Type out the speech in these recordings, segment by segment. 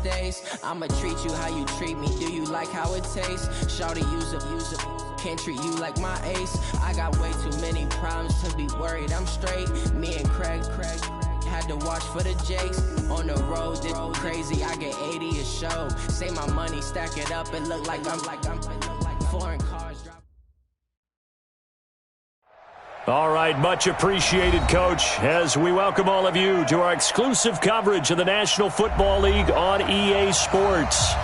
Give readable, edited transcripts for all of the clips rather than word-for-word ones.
days. I'ma treat you how you treat me. Do you like how it tastes? Shawty, use a can't treat you like my ace. I got way too many problems to be worried. I'm straight. Me and Craig had to watch for the Jakes. On the road, it's crazy. I get 80 a show. Say my money, stack it up, and look like I'm foreign cars. All right, much appreciated, Coach, as we welcome all of you to our exclusive coverage of the National Football League on EA Sports.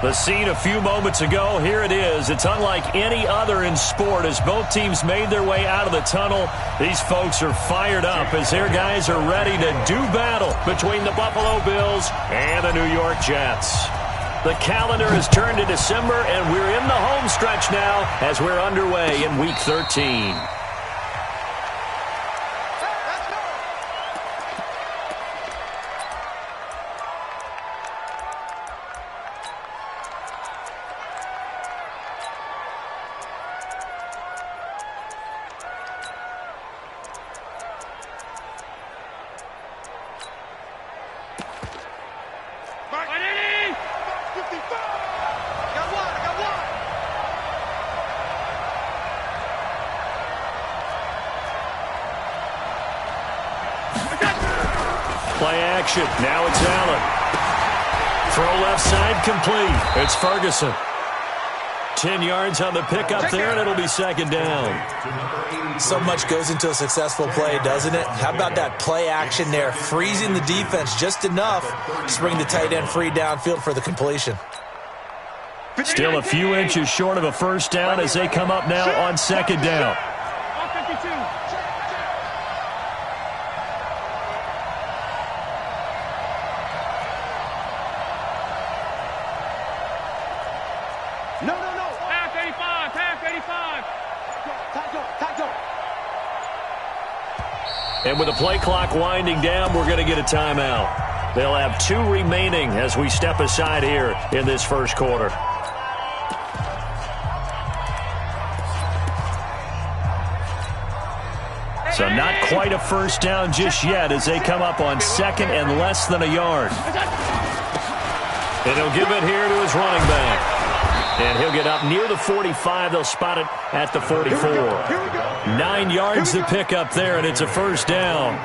The scene a few moments ago, here it is. It's unlike any other in sport as both teams made their way out of the tunnel. These folks are fired up as their guys are ready to do battle between the Buffalo Bills and the New York Jets. The calendar has turned to December, and we're in the home stretch now as we're underway in Week 13. Play action. Now it's Allen. Throw left side complete. It's Ferguson. 10 yards on the pickup there, and it'll be second down. So much goes into a successful play, doesn't it? How about that play action there, freezing the defense just enough to bring the tight end free downfield for the completion. Still a few inches short of a first down as they come up now on second down. And with the play clock winding down, we're going to get a timeout. They'll have 2 remaining as we step aside here in this first quarter. So not quite a first down just yet as they come up on second and less than a yard. And he'll give it here to his running back. And he'll get up near the 45. They'll spot it at the 44. 9 yards to pick up there, and it's a first down.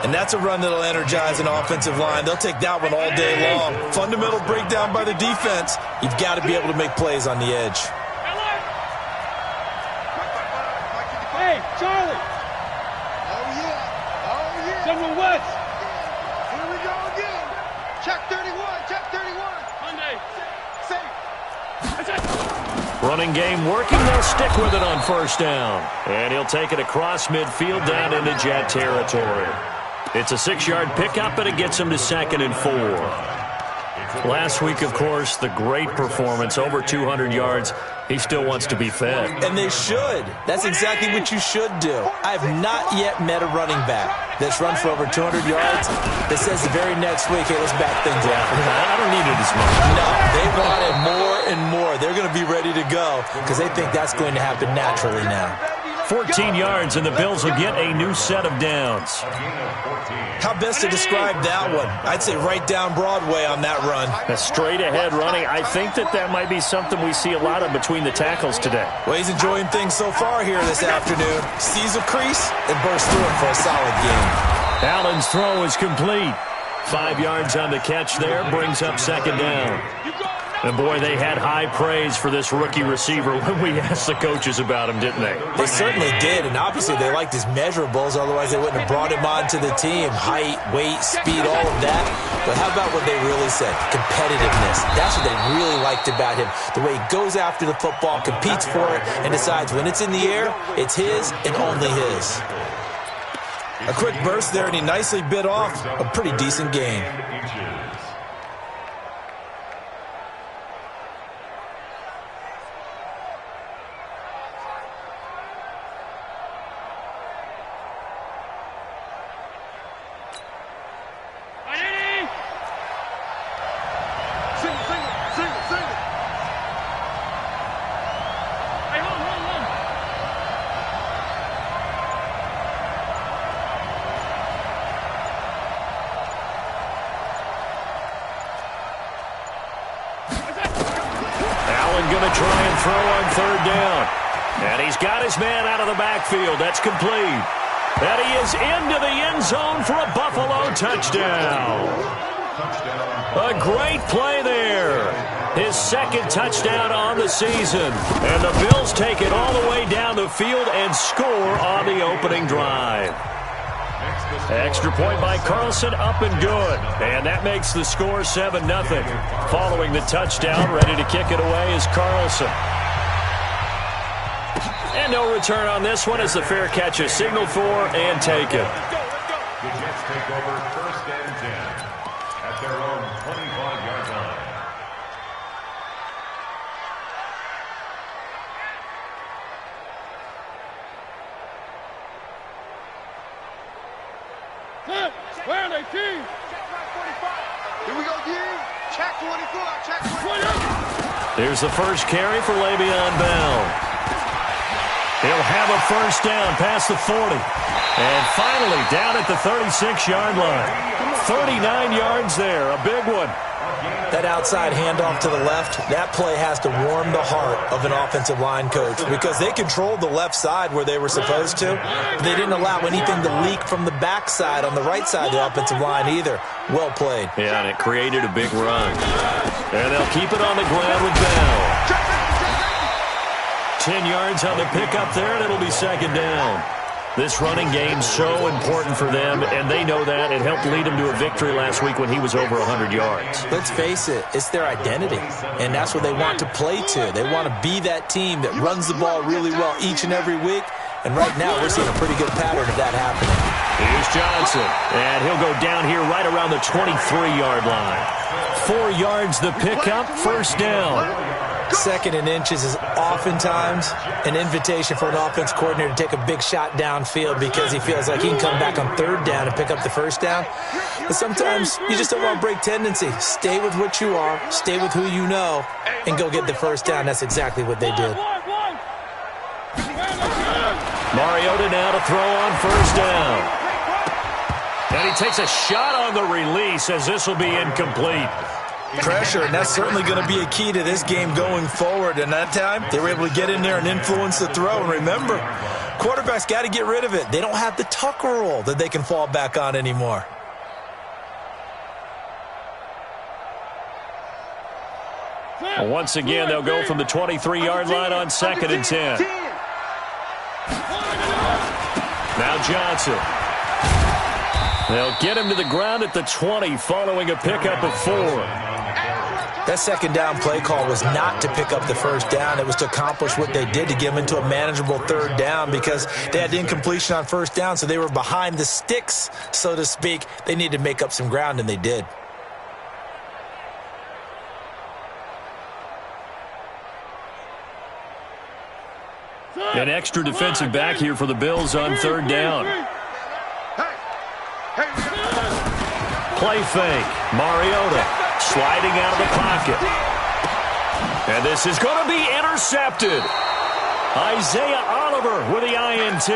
And that's a run that'll energize an offensive line. They'll take that one all day long. Fundamental breakdown by the defense. You've got to be able to make plays on the edge. Hey, Charlie. Oh, yeah. Oh, yeah. Someone West. Here we go again. Check 31. Check 31. Monday. Safe. Running game working. They'll stick with it on first down. And he'll take it across midfield down into Jet territory. It's a 6-yard pickup, and it gets him to second and 4. Last week, of course, the great performance, over 200 yards. He still wants to be fed. And they should. That's exactly what you should do. I have not yet met a running back that's run for over 200 yards that says the very next week, hey, let's back things up. I don't need it as much. No, they want it more and more. They're going to be ready to go because they think that's going to happen naturally now. 14 yards, and the Bills will get a new set of downs. How best to describe that one? I'd say right down Broadway on that run. A straight-ahead running. I think that might be something we see a lot of between the tackles today. Well, he's enjoying things so far here this afternoon. Sees a crease and bursts through it for a solid game. Allen's throw is complete. 5 yards on the catch there, brings up second down. And, boy, they had high praise for this rookie receiver when we asked the coaches about him, didn't they? They certainly did, and obviously they liked his measurables, otherwise they wouldn't have brought him onto the team. Height, weight, speed, all of that. But how about what they really said? Competitiveness. That's what they really liked about him. The way he goes after the football, competes for it, and decides when it's in the air, it's his and only his. A quick burst there, and he nicely bit off a pretty decent gain. Allen going to try and throw on third down. And he's got his man out of the backfield. That's complete. And he is into the end zone for a Buffalo touchdown. A great play there. His second touchdown on the season. And the Bills take it all the way down the field and score on the opening drive. Extra point by Carlson, up and good. And that makes the score 7-0. Following the touchdown, ready to kick it away is Carlson. And no return on this one as the fair catch is signaled for and taken. The Jets take over 1st and 10 at their own 25-yard line. Where are they, team? Here we go, D. Check 24. Check 24. There's the first carry for Le'Veon Bell. He'll have a first down past the 40. And finally down at the 36-yard line. 39 yards there, a big one. That outside handoff to the left, that play has to warm the heart of an offensive line coach because they controlled the left side where they were supposed to. They didn't allow anything to leak from the backside on the right side of the offensive line either. Well played. Yeah, and it created a big run. And they'll keep it on the ground with Bell. 10 yards on the pickup there, and it'll be second down. This running game's so important for them, and they know that. It helped lead them to a victory last week when he was over 100 yards. Let's face it, it's their identity, and that's what they want to play to. They want to be that team that runs the ball really well each and every week, and right now we're seeing a pretty good pattern of that happening. Here's Johnson, and he'll go down here right around the 23-yard line. 4 yards the pickup, first down. Second and inches is oftentimes an invitation for an offense coordinator to take a big shot downfield because he feels like he can come back on third down and pick up the first down. But sometimes you just don't want to break tendency. Stay with what you are, stay with who you know, and go get the first down. That's exactly what they did. Mariota now to throw on first down. And he takes a shot on the release as this will be incomplete. Pressure, and that's certainly going to be a key to this game going forward. And that time, they were able to get in there and influence the throw. And remember, quarterbacks got to get rid of it. They don't have the Tucker roll that they can fall back on anymore. Well, once again, they'll go from the 23-yard line on second and 10. Now Johnson. They'll get him to the ground at the 20 following a pickup of 4. That second down play call was not to pick up the first down. It was to accomplish what they did to get them into a manageable third down because they had incompletion on first down, so they were behind the sticks, so to speak. They needed to make up some ground, and they did. An extra defensive back here for the Bills on third down. Play fake. Mariota sliding out of the pocket. And this is going to be intercepted. Isaiah Oliver with the INT.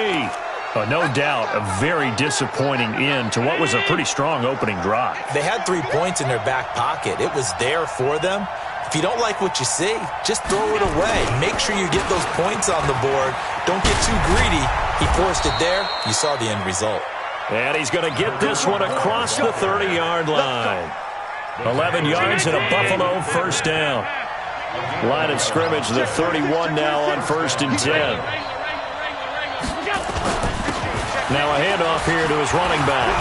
No doubt a very disappointing end to what was a pretty strong opening drive. They had 3 points in their back pocket. It was there for them. If you don't like what you see, just throw it away. Make sure you get those points on the board. Don't get too greedy. He forced it there. You saw the end result. And he's going to get this one across the 30-yard line. 11 yards and a Buffalo first down. Line of scrimmage, the 31 now on 1st and 10. Now a handoff here to his running back.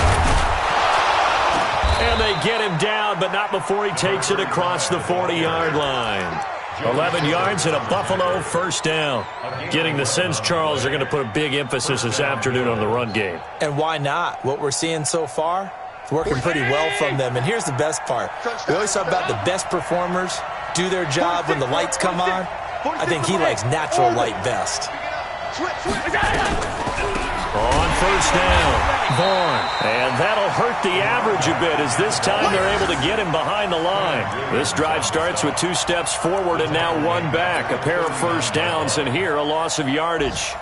And they get him down, but not before he takes it across the 40-yard line. 11 yards and a Buffalo first down. Getting the sense, Charles, they're going to put a big emphasis this afternoon on the run game. And why not? What we're seeing so far, it's working pretty well from them. And here's the best part. We always talk about the best performers do their job when the lights come on. I think he likes natural light best. On first down, Vaughn. And that'll hurt the average a bit as this time they're able to get him behind the line. This drive starts with 2 steps forward and now 1 back. A pair of first downs and here a loss of yardage.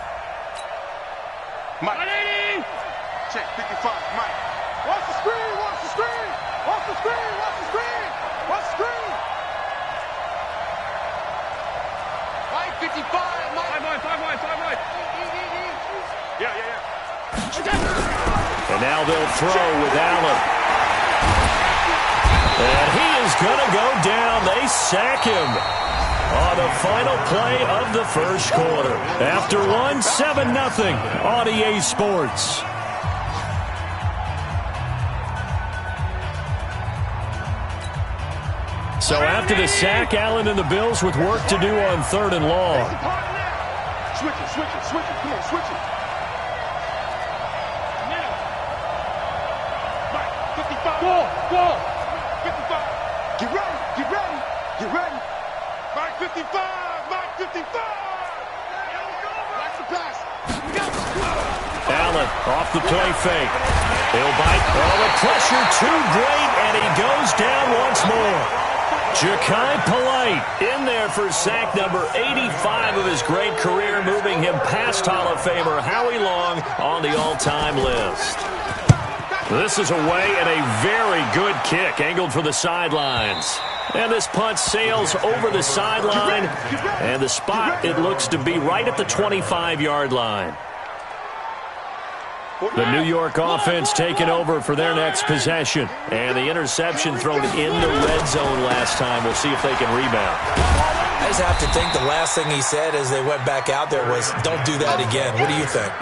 Mike. Check 55, Mike. Watch the screen, watch the screen. Watch the screen, watch the screen. Watch the screen. And now they'll throw with Allen. And he is going to go down. They sack him on the final play of the first quarter. After one, 7-0 on EA Sports. So after the sack, Allen and the Bills with work to do on 3rd and long. Switch it. Come on, switch it. Now. Right, 55. Go. 55. Get ready. Mike 55. Watch the pass. Allen off the play fake. He'll bite. Oh, the pressure too great, and he goes down once more. Ja'Kai Polite in there for sack number 85 of his great career, moving him past Hall of Famer Howie Long on the all-time list. This is away and a very good kick, angled for the sidelines. And this punt sails over the sideline, and the spot, it looks to be right at the 25-yard line. The New York offense taking over for their next possession. And the interception thrown in the red zone last time. We'll see if they can rebound. I just have to think the last thing he said as they went back out there was, don't do that again. What do you think?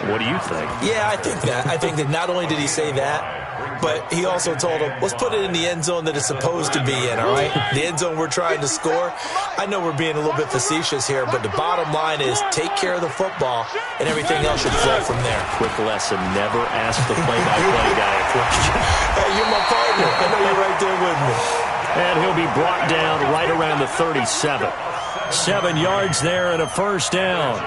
What do you think? Yeah, I think that. I think that not only did he say that, but he also told him, let's put it in the end zone that it's supposed to be in, all right? The end zone we're trying to score. I know we're being a little bit facetious here, but the bottom line is take care of the football, and everything else should flow from there. Quick lesson, never ask the play-by-play guy a question. Hey, you're my partner. I know you're right there with me. And he'll be brought down right around the 37. 7 yards there and a first down.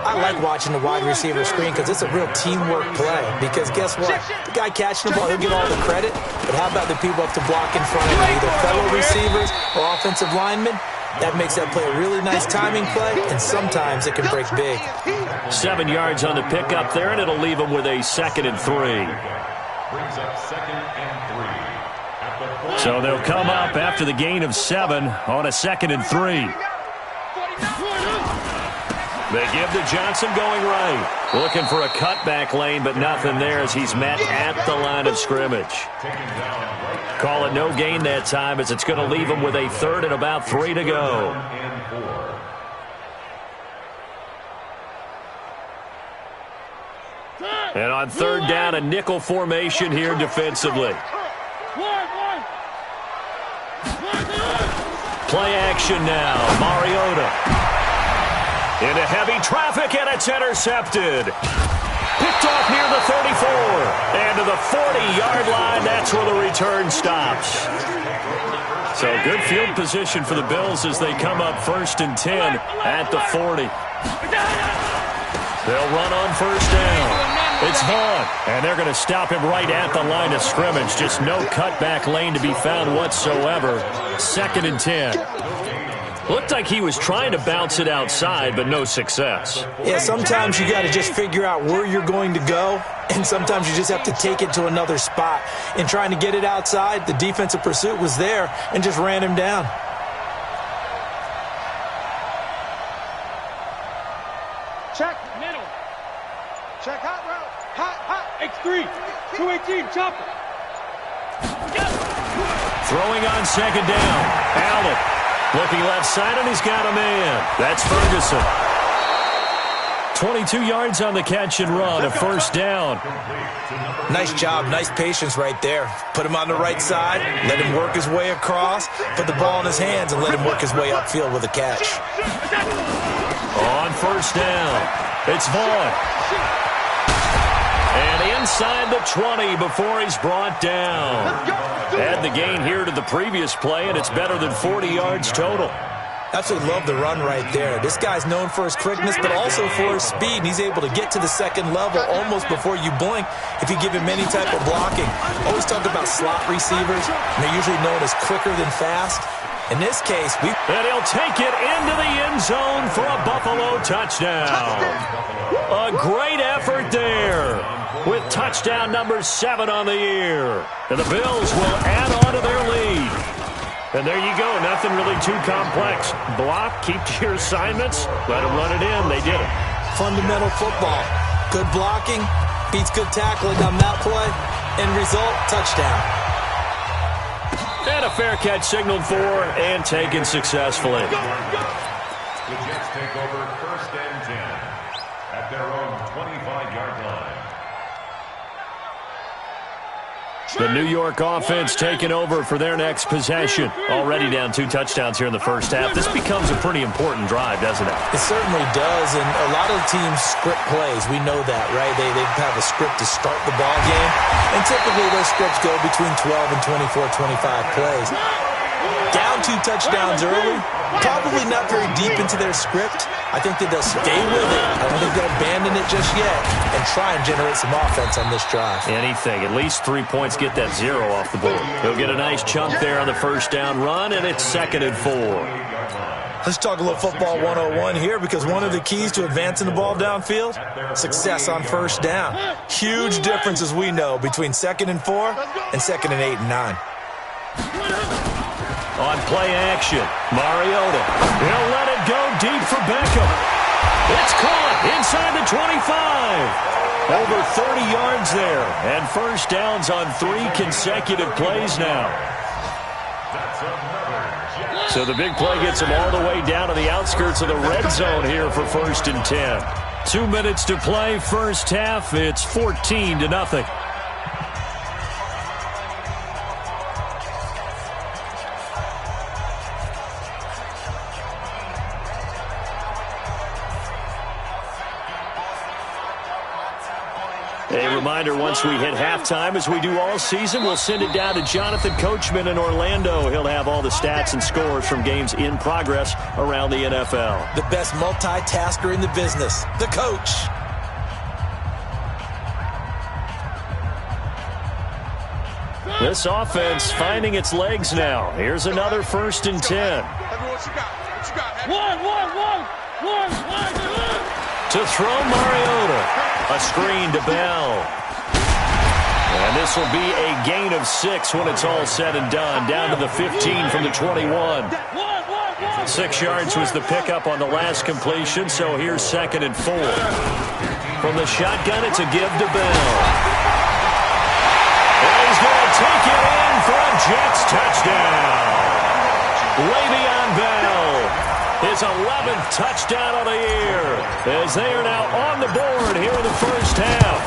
I like watching the wide receiver screen because it's a real teamwork play. Because guess what? The guy catching the ball, he'll get all the credit. But how about the people up to block in front of him, either fellow receivers or offensive linemen? That makes that play a really nice timing play, and sometimes it can break big. 7 yards on the pickup there, and it'll leave him with a 2nd and 3. Brings up 2nd and 3. So they'll come up after the gain of 7 on a 2nd and 3. They give to Johnson going right. Looking for a cutback lane, but nothing there as he's met at the line of scrimmage. Call it no gain that time as it's going to leave him with a 3rd and about 3 to go. And on 3rd down, a nickel formation here defensively. Play action now. Mariota. Into heavy traffic, and it's intercepted. Picked off near the 34. And to the 40-yard line, that's where the return stops. So good field position for the Bills as they come up 1st and 10 at the 40. They'll run on 1st down. It's Vaughn, and they're going to stop him right at the line of scrimmage. Just no cutback lane to be found whatsoever. 2nd and 10. Looked like he was trying to bounce it outside, but no success. Yeah, sometimes you got to just figure out where you're going to go, and sometimes you just have to take it to another spot. In trying to get it outside, the defensive pursuit was there and just ran him down. Check. Middle. Check hot route. Hot. X3. 218. Chopper. Throwing on 2nd down. Allen. Looking left side, and he's got a man. That's Ferguson. 22 yards on the catch and run, a 1st down. Nice job, nice patience right there. Put him on the right side, let him work his way across, put the ball in his hands, and let him work his way upfield with a catch. On 1st down, it's Vaughn. And inside the 20 before he's brought down. Add the gain here to the previous play, and it's better than 40 yards total. Absolutely love the run right there. This guy's known for his quickness, but also for his speed. And he's able to get to the 2nd level almost before you blink if you give him any type of blocking. Always talk about slot receivers, and they're usually known as quicker than fast. In this case, and he'll take it into the end zone for a Buffalo touchdown. A great effort there with touchdown number 7 on the year. And the Bills will add on to their lead. And there you go. Nothing really too complex. Block, keep to your assignments, let them run it in. They did it. Fundamental football. Good blocking beats good tackling on that play. End result, touchdown. And a fair catch signaled for and taken successfully. The Jets take over 1st and 10 at their own 25-yard line. The New York offense taking over for their next possession. Already down 2 touchdowns here in the first half. This becomes a pretty important drive, doesn't it? It certainly does, and a lot of teams script plays. We know that, right? They have a script to start the ball game, and typically those scripts go between 12 and 24, 25 plays. Down 2 touchdowns early, probably not very deep into their script. I think that they'll stay with it. I don't think they'll abandon it just yet and try and generate some offense on this drive. Anything. At least 3 points, get that 0 off the board. He'll get a nice chunk there on the first down run, and it's 2nd and 4. Let's talk a little football 101 here, because one of the keys to advancing the ball downfield, success on first down. Huge difference, as we know, between 2nd and 4 and 2nd and 8 and 9. On play action, Mariota. He'll let it go deep for Beckham. It's caught inside the 25. Over 30 yards there. And first downs on 3 consecutive plays now. So the big play gets him all the way down to the outskirts of the red zone here for 1st and 10. 2 minutes to play, first half. It's 14-0. A reminder, once we hit halftime, as we do all season, we'll send it down to Jonathan Coachman in Orlando. He'll have all the stats and scores from games in progress around the NFL. The best multitasker in the business, the coach. This offense finding its legs now. Here's another 1st and 10. To throw Mariota. A screen to Bell. And this will be a gain of 6 when it's all said and done. Down to the 15 from the 21. 6 yards was the pickup on the last completion, so here's 2nd and 4. From the shotgun, it's a give to Bell. And he's going to take it in for a Jets touchdown. Le'Veon Bell. His 11th touchdown of the year, as they are now on the board here in the first half.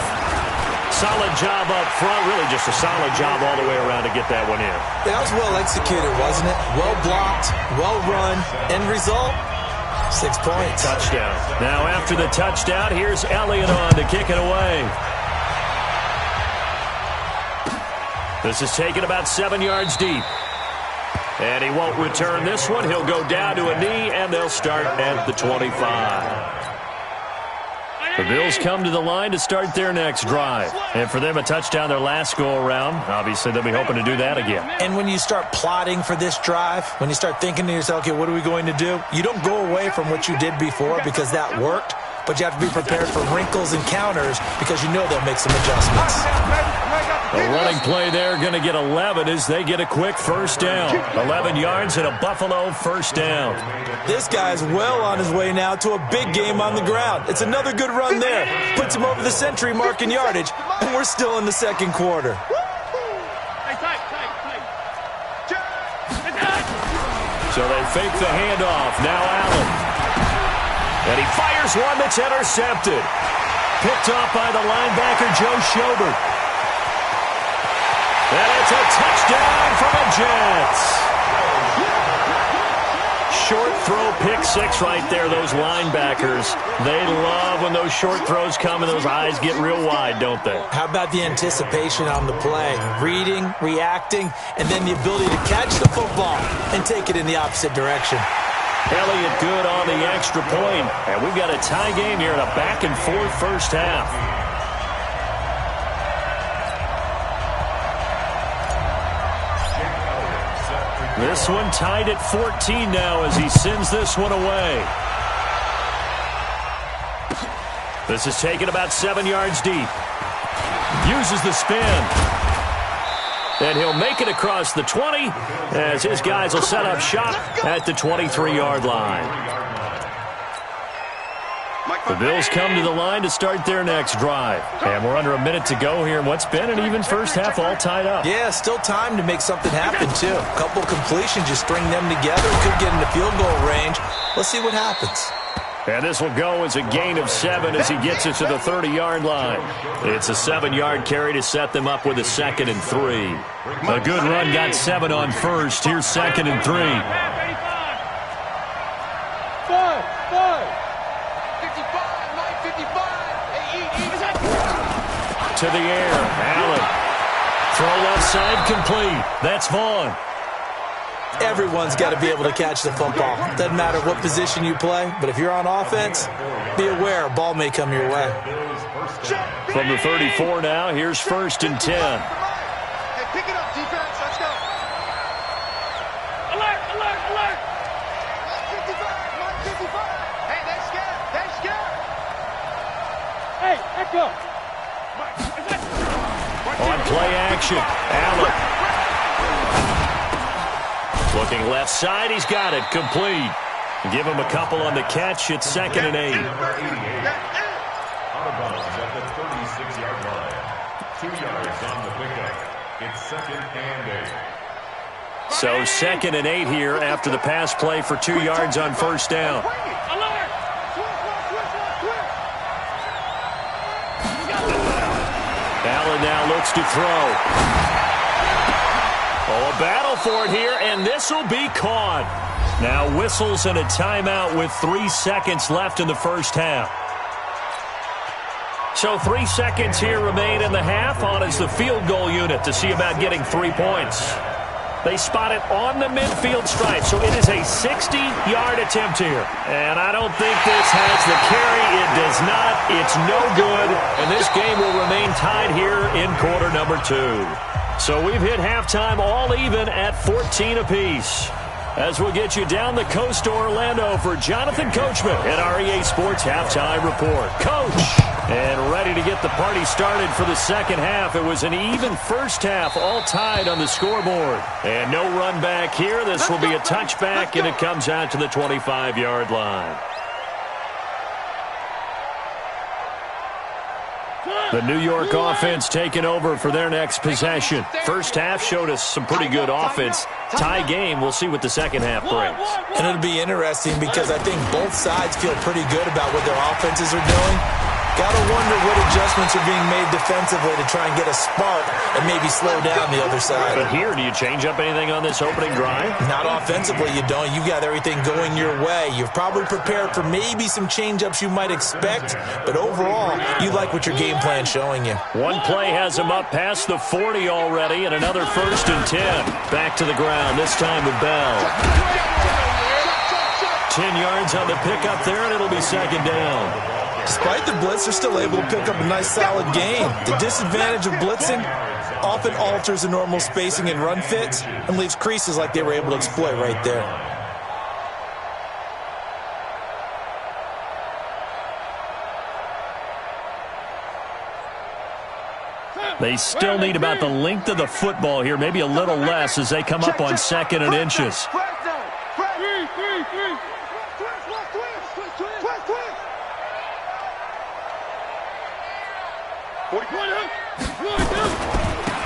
Solid job up front, really just a solid job all the way around to get that one in. That was well executed, wasn't it? Well blocked, well run. End result, 6 points. Touchdown. Now after the touchdown, here's Elliott on to kick it away. This is taken about 7 yards deep. And he won't return this one. He'll go down to a knee, and they'll start at the 25. The Bills come to the line to start their next drive. And for them, a touchdown their last go-around. Obviously, they'll be hoping to do that again. And when you start plotting for this drive, when you start thinking to yourself, okay, what are we going to do? You don't go away from what you did before because that worked. But you have to be prepared for wrinkles and counters because you know they'll make some adjustments. A running play there, going to get 11 as they get a quick first down. 11 yards and a Buffalo first down. This guy's well on his way now to a big game on the ground. It's another good run there. Puts him over the century mark in yardage, and we're still in the second quarter. So they fake the handoff. Now Allen. And he fires one that's intercepted. Picked off by the linebacker, Joe Schobert. And it's a touchdown for the Jets. Short throw, pick 6 right there, those linebackers. They love when those short throws come and those eyes get real wide, don't they? How about the anticipation on the play? Reading, reacting, and then the ability to catch the football and take it in the opposite direction. Elliott good on the extra point. And we've got a tie game here in a back-and-forth first half. This one tied at 14 now as he sends this one away. This is taken about 7 yards deep. Uses the spin. And he'll make it across the 20 as his guys will set up shop at the 23-yard line. The Bills come to the line to start their next drive. And we're under a minute to go here in what's been an even first half, all tied up. Yeah, still time to make something happen, too. A couple completions, just string them together. Could get into field goal range. Let's see what happens. And this will go as a gain of 7 as he gets it to the 30-yard line. It's a 7-yard carry to set them up with a 2nd and 3. A good run got 7 on first. Here's 2nd and 3. 5. 55, Mike, 55. To the air, Allen. Throw left side complete. That's Vaughn. Everyone's got to be able to catch the football. Doesn't matter what position you play, but if you're on offense, be aware a ball may come your way. From the 34 now, here's 1st and 10. Hey, pick it up, defense. Let's go. Alert, alert, alert. Mike 55. Hey, they're scared. They're scared. Hey, echo. On play action, Allen. Looking left side, he's got it, complete. Give him a couple on the catch, it's 2nd and 8. Out of bounds at the 36-yard line. 2 yards on the pickup. It's 2nd and 8. So 2nd and 8 here after the pass play for 2 yards on first down. Allen now looks to throw. Oh, a battle for it here, and this will be caught. Now whistles and a timeout with 3 seconds left in the first half. So 3 seconds here remain in the half. On is the field goal unit to see about getting 3 points. They spot it on the midfield stripe, so it is a 60-yard attempt here. And I don't think this has the carry. It does not. It's no good. And this game will remain tied here in quarter number 2. So we've hit halftime all even at 14 apiece. As we'll get you down the coast to Orlando for Jonathan Coachman at our EA Sports Halftime Report. Coach! And ready to get the party started for the second half. It was an even first half, all tied on the scoreboard. And no run back here. This will be a touchback, and it comes out to the 25-yard line. The New York offense taking over for their next possession. First half showed us some pretty good offense. Tie game, we'll see what the second half brings. And it'll be interesting because I think both sides feel pretty good about what their offenses are doing. Got to wonder what adjustments are being made defensively to try and get a spark and maybe slow down the other side. But here, do you change up anything on this opening drive? Not offensively, you don't. You got everything going your way. You've probably prepared for maybe some change-ups you might expect, but overall, you like what your game plan's showing you. One play has him up past the 40 already, and another 1st and 10. Back to the ground, this time with Bell. 10 yards on the pickup there, and it'll be second down. Despite the blitz, they're still able to pick up a nice solid gain. The disadvantage of blitzing often alters the normal spacing and run fits and leaves creases like they were able to exploit right there. They still need about the length of the football here, maybe a little less as they come up on 2nd and inches.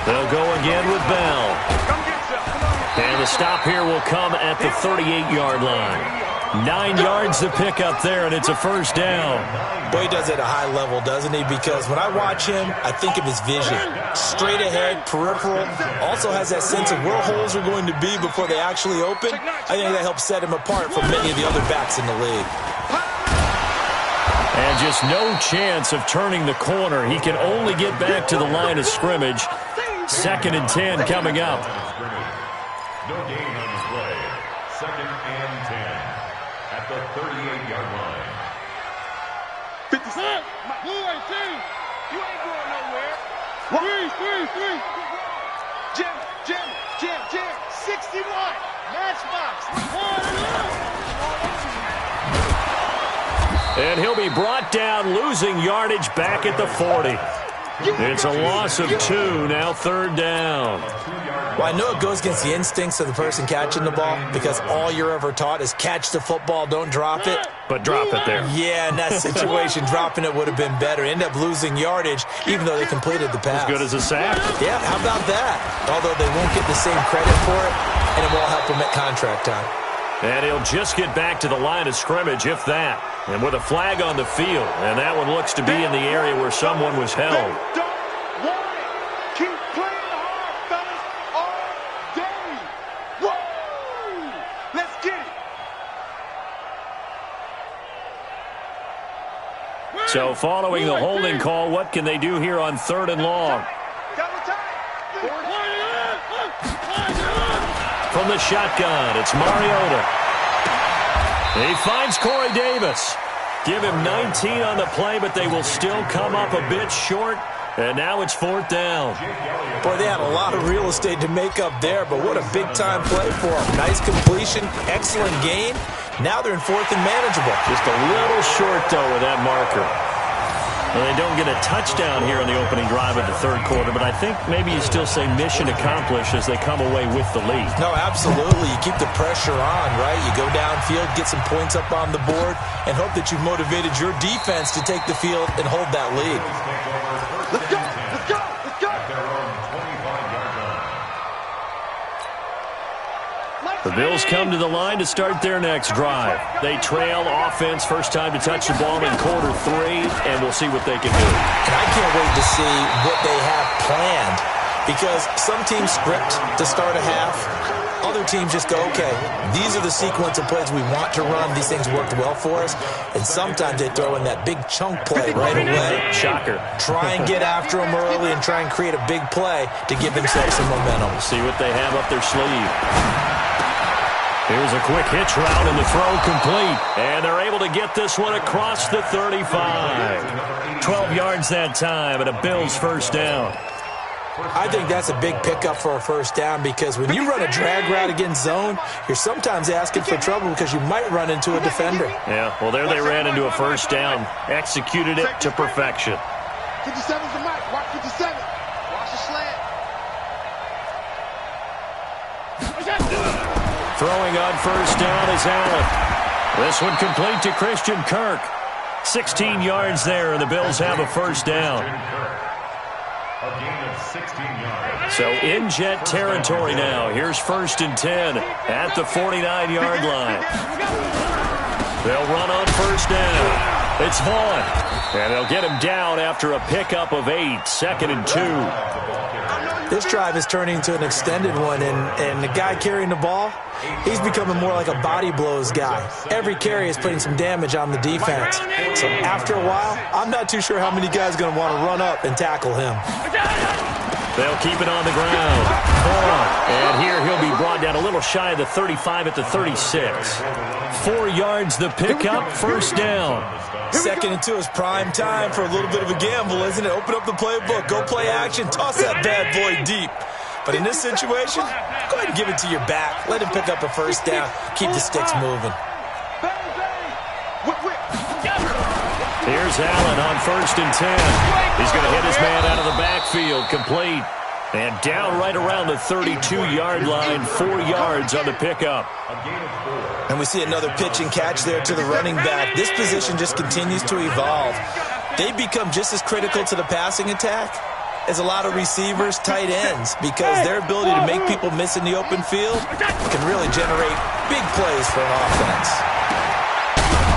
They'll go again with Bell. And the stop here will come at the 38-yard line. 9 yards to pick up there, and it's a first down. Boy, he does it at a high level, doesn't he? Because when I watch him, I think of his vision. Straight ahead, peripheral. Also has that sense of where holes are going to be before they actually open. I think that helps set him apart from many of the other backs in the league. And just no chance of turning the corner. He can only get back to the line of scrimmage. 2nd and 10 coming up. No gain on this play. 2nd and 10 at the 38-yard line. 50 cents. Blue 18. You ain't going nowhere. 3. Jim. 61. Matchbox. And he'll be brought down, losing yardage back at the 40. It's a loss of 2, now 3rd down. Well, I know it goes against the instincts of the person catching the ball because all you're ever taught is catch the football, don't drop it. But drop it there. Yeah, in that situation, dropping it would have been better. End up losing yardage, even though they completed the pass. As good as a sack. Yeah, how about that? Although they won't get the same credit for it, and it won't help them at contract time. And he'll just get back to the line of scrimmage, if that. And with a flag on the field, and that one looks to be in the area where someone was held. Keep playing hard, fellas, all day. Woo! Let's get it. So following the holding call, what can they do here on 3rd and long? From the shotgun, it's Mariota. He finds Corey Davis. Give him 19 on the play, but they will still come up a bit short. And now it's 4th down. Boy, they had a lot of real estate to make up there, but what a big-time play for them. Nice completion, excellent gain. Now they're in 4th and manageable. Just a little short, though, with that marker. Well, they don't get a touchdown here in the opening drive of the 3rd quarter, but I think maybe you still say mission accomplished as they come away with the lead. No, absolutely. You keep the pressure on, right? You go downfield, get some points up on the board, and hope that you've motivated your defense to take the field and hold that lead. Let's go! Let's go! Let's go! The Bills come to the line to start their next drive. They trail offense, first time to touch the ball in quarter 3, and we'll see what they can do. And I can't wait to see what they have planned because some teams script to start a half. Other teams just go, okay, these are the sequence of plays we want to run. These things worked well for us. And sometimes they throw in that big chunk play right away. Shocker. Try and get after them early and try and create a big play to give themselves some momentum. See what they have up their sleeve. Here's a quick hitch route and the throw complete. And they're able to get this one across the 35. 12 yards that time and a Bills first down. I think that's a big pickup for a first down because when you run a drag route against zone, you're sometimes asking for trouble because you might run into a defender. Yeah, well, there they ran into a first down. Executed it to perfection. 57's the mic. Watch 57. Watch the slant. Throwing on first down is Allen. This one complete to Christian Kirk. 16 yards there, and the Bills have a first down. A gain of 16 yards. So in jet territory now. Here's 1st and 10 at the 49-yard line. They'll run on first down. It's Vaughn. And they'll get him down after a pickup of 8. 2nd and 2. This drive is turning into an extended one, and the guy carrying the ball, he's becoming more like a body blows guy. Every carry is putting some damage on the defense. So after a while, I'm not too sure how many guys are going to want to run up and tackle him. They'll keep it on the ground. And here he'll be brought down a little shy of the 35 at the 36. 4 yards the pickup, first down. 2nd and 2 is prime time for a little bit of a gamble, isn't it? Open up the playbook, go play action, toss that bad boy deep. But in this situation, go ahead and give it to your back. Let him pick up a first down. Keep the sticks moving. Here's Allen on 1st and 10. He's going to hit his man out of the backfield, complete. And down right around the 32-yard line, 4 yards on the pickup. And we see another pitch and catch there to the running back. This position just continues to evolve. They become just as critical to the passing attack as a lot of receivers, tight ends, because their ability to make people miss in the open field can really generate big plays for an offense.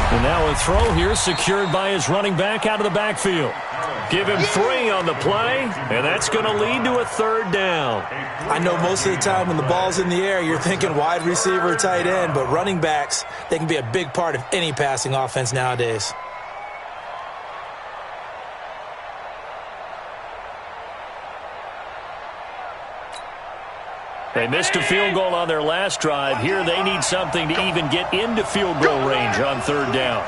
And now a throw here secured by his running back out of the backfield. Give him 3 on the play, and that's going to lead to a 3rd down. I know most of the time when the ball's in the air, you're thinking wide receiver, tight end, but running backs, they can be a big part of any passing offense nowadays. They missed a field goal on their last drive. Here they need something to even get into field goal range on 3rd down.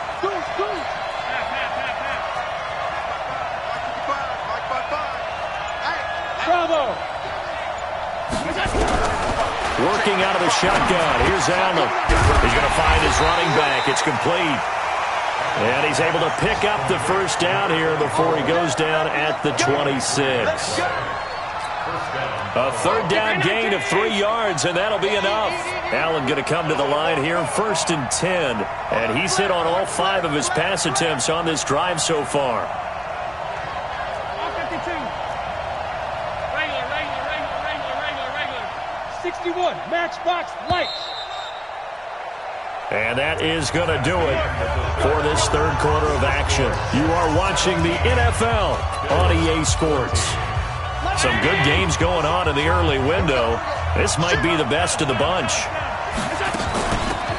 Bravo! Working out of the shotgun. Here's Allen. He's going to find his running back. It's complete. And he's able to pick up the first down here before he goes down at the 26. A third down gain of 3 yards, and that'll be enough. Allen going to come to the line here, 1st and 10. And he's hit on all 5 of his pass attempts on this drive so far. 61, matchbox lights. And that is going to do it for this third quarter of action. You are watching the NFL on EA Sports. Some good games going on in the early window. This might be the best of the bunch.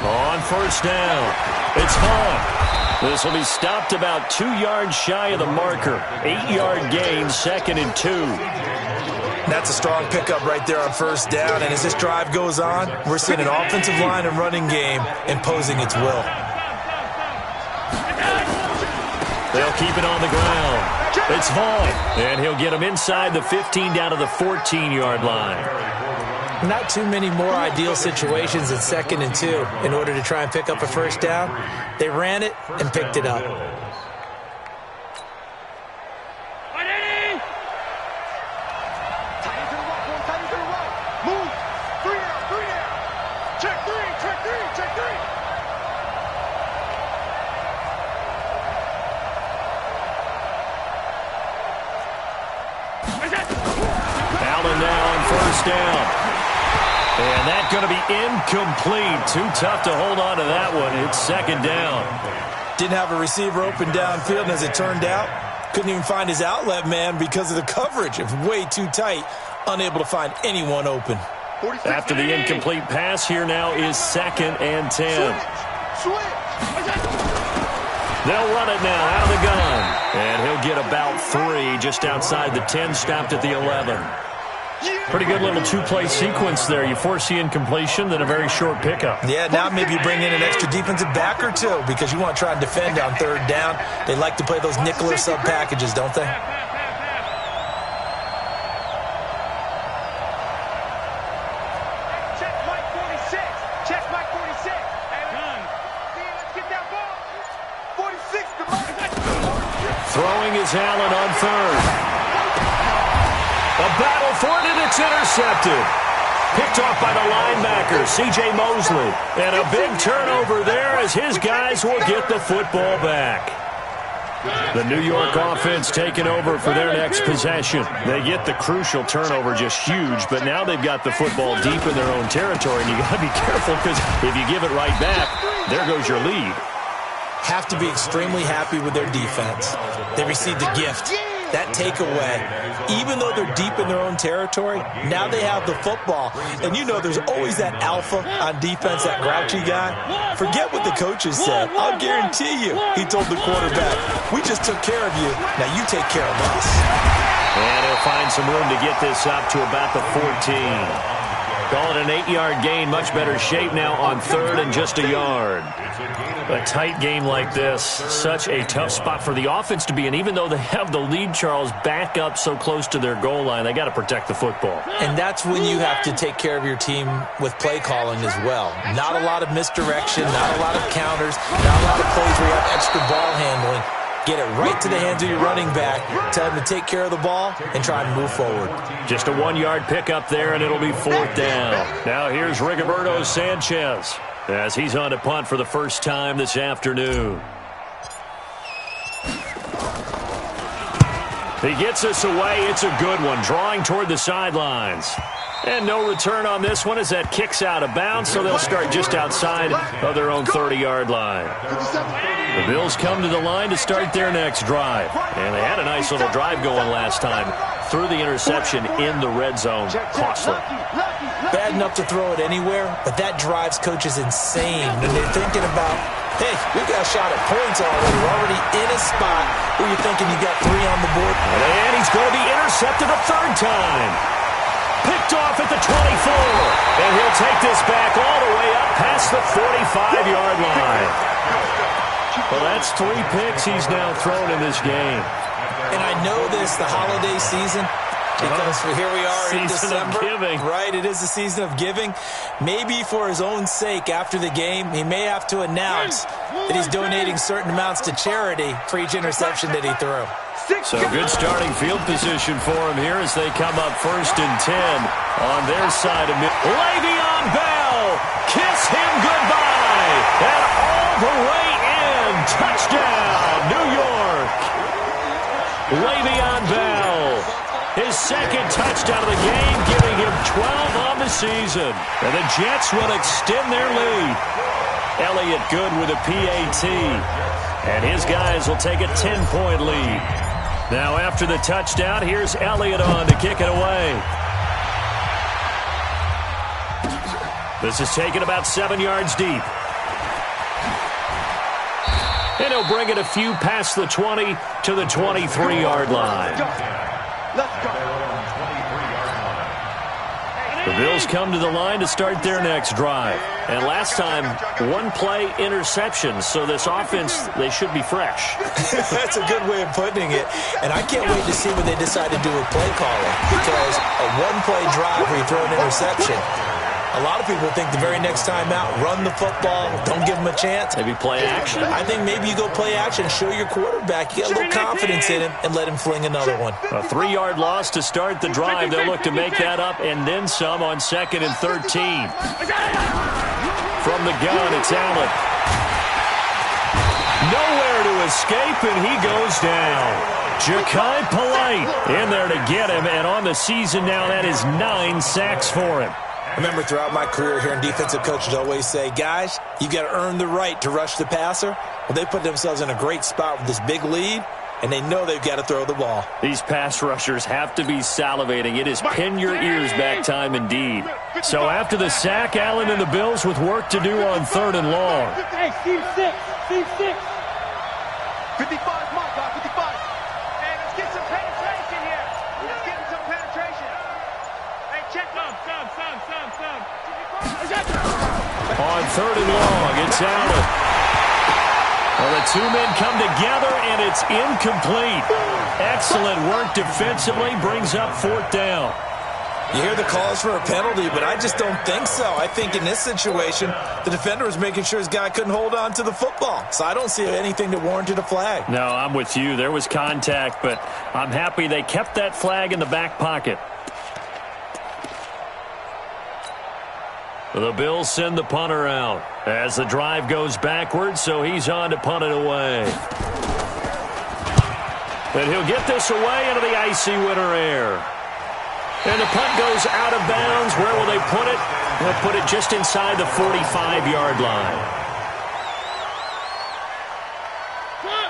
On first down, it's Hall. This will be stopped about 2 yards shy of the marker. 8-yard gain, 2nd and 2. That's a strong pickup right there on first down. And as this drive goes on, we're seeing an offensive line and running game imposing its will. They'll keep it on the ground. It's Hall, and he'll get him inside the 15 down to the 14-yard line. Not too many more ideal situations than 2nd and 2 in order to try and pick up a first down. They ran it and picked it up. Down. And that's going to be incomplete. Too tough to hold on to that one. It's 2nd down. Didn't have a receiver open downfield, and as it turned out, couldn't even find his outlet man because of the coverage. It was way too tight, unable to find anyone open. After the incomplete pass, here now is 2nd and 10. They'll run it now out of the gun. And he'll get about 3 just outside the 10, stopped at the 11. Pretty good little 2-play sequence there. You force the incompletion, then a very short pickup. Yeah, now maybe you bring in an extra defensive back or 2 because you want to try and defend on 3rd down. They like to play those nickel or sub packages, don't they? Check Mike 46. Check Mike 46. Let's get that ball. 46 to Mike. Throwing is Allen on 3rd. A battle for it, and it's intercepted. Picked off by the linebacker, C.J. Mosley. And a big turnover there as his guys will get the football back. The New York offense taking over for their next possession. They get the crucial turnover, just huge, but now they've got the football deep in their own territory, and you got to be careful because if you give it right back, there goes your lead. Have to be extremely happy with their defense. They received a gift. That takeaway, even though they're deep in their own territory, now they have the football. And you know there's always that alpha on defense, that grouchy guy. Forget what the coaches said. I'll guarantee you, he told the quarterback, we just took care of you. Now you take care of us. And he'll find some room to get this up to about the 14. Call it an 8-yard gain, much better shape now on 3rd and just a yard. A tight game like this, such a tough spot for the offense to be in. Even though they have the lead, Charles, back up so close to their goal line, they got to protect the football. And that's when you have to take care of your team with play calling as well. Not a lot of misdirection, not a lot of counters, not a lot of plays where you have extra ball handling. Get it right to the hands of your running back. Tell him to take care of the ball and try and move forward. Just a 1-yard pickup there, and it'll be 4th down. Now here's Rigoberto Sanchez as he's on to punt for the first time this afternoon. He gets us away. It's a good one, drawing toward the sidelines. And no return on this one as that kicks out of bounds, so they'll start just outside of their own 30-yard line. The Bills come to the line to start their next drive. And they had a nice little drive going last time. Threw the interception in the red zone. Costly. Bad enough to throw it anywhere, but that drives coaches insane when they're thinking about, hey, we've got a shot at points already. We're already in a spot where you're thinking you got 3 on the board. And he's going to be intercepted a 3rd time. Picked off at the 24. And he'll take this back all the way up past the 45-yard line. Well, that's 3 picks he's now thrown in this game. And I know this, the holiday season, because here we are in Season December. of giving. Right, it is the season of giving. Maybe for his own sake after the game, he may have to announce that he's donating certain amounts to charity for each interception that he threw. So good starting field position for him here as they come up 1st and 10 on their side of mid. Le'Veon Bell, kiss him goodbye, and all the way in. Touchdown, New York. Le'Veon Bell, his 2nd touchdown of the game, giving him 12 on the season. And the Jets will extend their lead. Elliott Good with a PAT. And his guys will take a 10-point lead. Now after the touchdown, here's Elliott on to kick it away. This is taken about 7 yards deep. And he'll bring it a few past the 20 to the 23-yard line. Let's go. The Bills come to the line to start their next drive. And last time, 1-play interception. So this offense, they should be fresh. That's a good way of putting it. And I can't wait to see what they decide to do with play calling. Because a 1-play drive where you throw an interception, a lot of people think the very next time out, run the football, don't give them a chance. Maybe play action. I think maybe you go play action, show your quarterback, you get a little confidence in him, and let him fling another one. A 3-yard loss to start the drive. They'll look to make that up and then some on 2nd and 13. From the gun, it's Allen. Nowhere to escape, and he goes down. Ja'Kai Polite in there to get him, and on the season now, that is 9 sacks for him. I remember throughout my career hearing defensive coaches always say, guys, you got to earn the right to rush the passer. Well, they put themselves in a great spot with this big lead, and they know they've got to throw the ball. These pass rushers have to be salivating. It is pin your ears back time indeed. So after the sack, Allen and the Bills with work to do on 3rd and long. Hey, Steve 6. Steve 6. 55, Mike, 55. Hey, let's get some penetration here. Let's get some penetration. Hey, check some. On 3rd and long, it's Allen. Well, the two men come together, and it's incomplete. Excellent work defensively, brings up 4th down. You hear the calls for a penalty, but I just don't think so. I think in this situation, the defender was making sure his guy couldn't hold on to the football. So I don't see anything that warranted a flag. No, I'm with you. There was contact, but I'm happy they kept that flag in the back pocket. The Bills send the punter out as the drive goes backwards, so he's on to punt it away. And he'll get this away into the icy winter air. And the punt goes out of bounds. Where will they put it? They'll put it just inside the 45-yard line.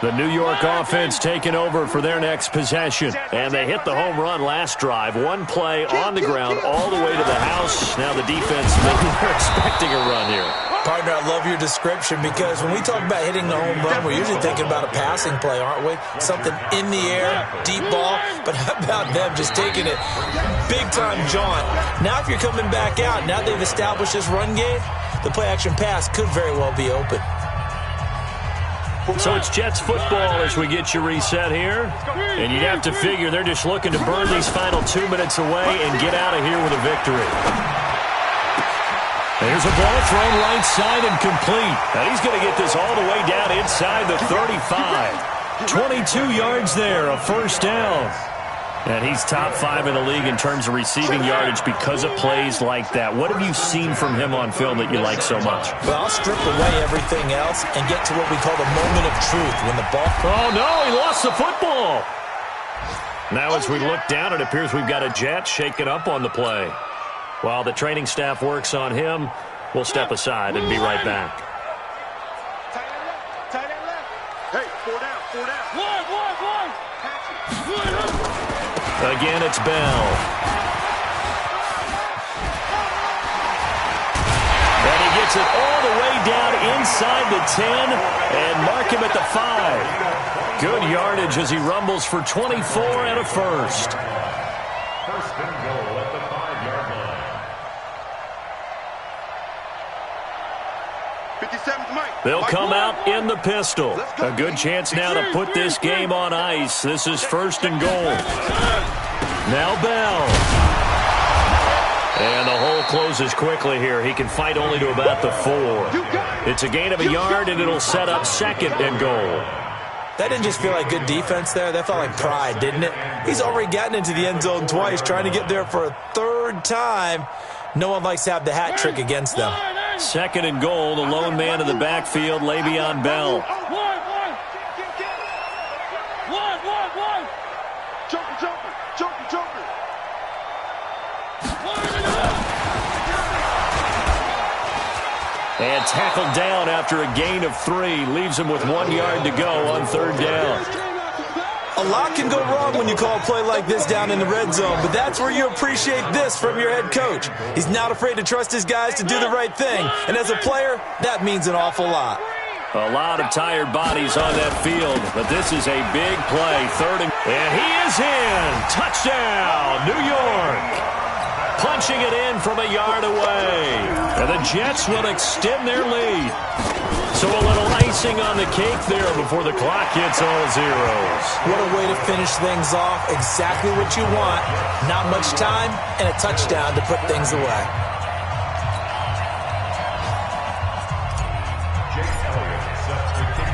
The New York offense taking over for their next possession. And they hit the home run last drive. 1 play on the ground all the way to the house. Now the defense, maybe they're expecting a run here. Partner, I love your description because when we talk about hitting the home run, we're usually thinking about a passing play, aren't we? Something in the air, deep ball. But how about them just taking it big-time jaunt? Now if you're coming back out, now they've established this run game, the play-action pass could very well be open. So it's Jets football as we get you reset here. And you'd have to figure they're just looking to burn these final 2 minutes away and get out of here with a victory. There's a ball thrown right side and complete. And he's going to get this all the way down inside the 35. 22 yards there, a 1st down. And he's top 5 in the league in terms of receiving yardage because of plays like that. What have you seen from him on film that you like so much? Well, I'll strip away everything else and get to what we call the moment of truth when the ball... Oh, no, he lost the football. Now as we look down, it appears we've got a Jet shaken up on the play. While the training staff works on him, we'll step aside and be right back. Tight end left. Hey, 4 down. One. Again, it's Bell. And he gets it all the way down inside the 10 and mark him at the 5. Good yardage as he rumbles for 24 and a 1st. 1st and goal at the 5-yard line. 57's Mike. They'll come out in the pistol. A good chance now to put this game on ice. This is 1st and goal. Now Bell. And the hole closes quickly here. He can fight only to about the 4. It's a gain of a yard, and it'll set up 2nd and goal. That didn't just feel like good defense there. That felt like pride, didn't it? He's already gotten into the end zone twice, trying to get there for a 3rd time. No one likes to have the hat trick against them. 2nd and goal, the lone man in the backfield, Le'Veon Bell. And tackled down after a gain of 3. Leaves him with 1 yard to go on 3rd down. A lot can go wrong when you call a play like this down in the red zone, but that's where you appreciate this from your head coach. He's not afraid to trust his guys to do the right thing, and as a player, that means an awful lot. A lot of tired bodies on that field, but this is a big play. 3rd and he is in. Touchdown, New York. Punching it in from a yard away. And the Jets will extend their lead. So a little icing on the cake there before the clock hits all zeros. What a way to finish things off. Exactly what you want. Not much time and a touchdown to put things away.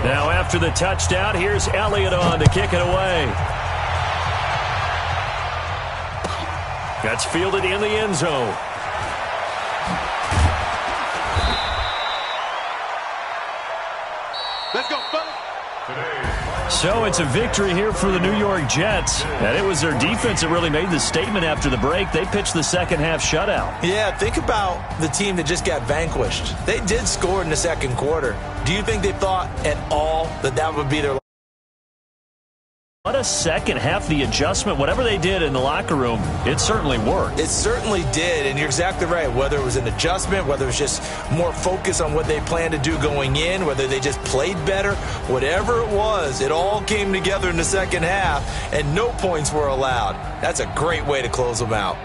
Now after the touchdown, here's Elliott on to kick it away. That's fielded in the end zone. Let's go, fellas. So it's a victory here for the New York Jets. And it was their defense that really made the statement after the break. They pitched the second half shutout. Yeah, think about the team that just got vanquished. They did score in the 2nd quarter. Do you think they thought at all that that would be their... What a second half, the adjustment, whatever they did in the locker room, it certainly worked. It certainly did, and you're exactly right. Whether it was an adjustment, whether it was just more focus on what they planned to do going in, whether they just played better, whatever it was, it all came together in the second half, and no points were allowed. That's a great way to close them out.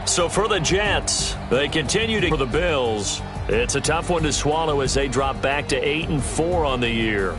So for the Jets, they continue to for the Bills. It's a tough one to swallow as they drop back to 8-4 on the year.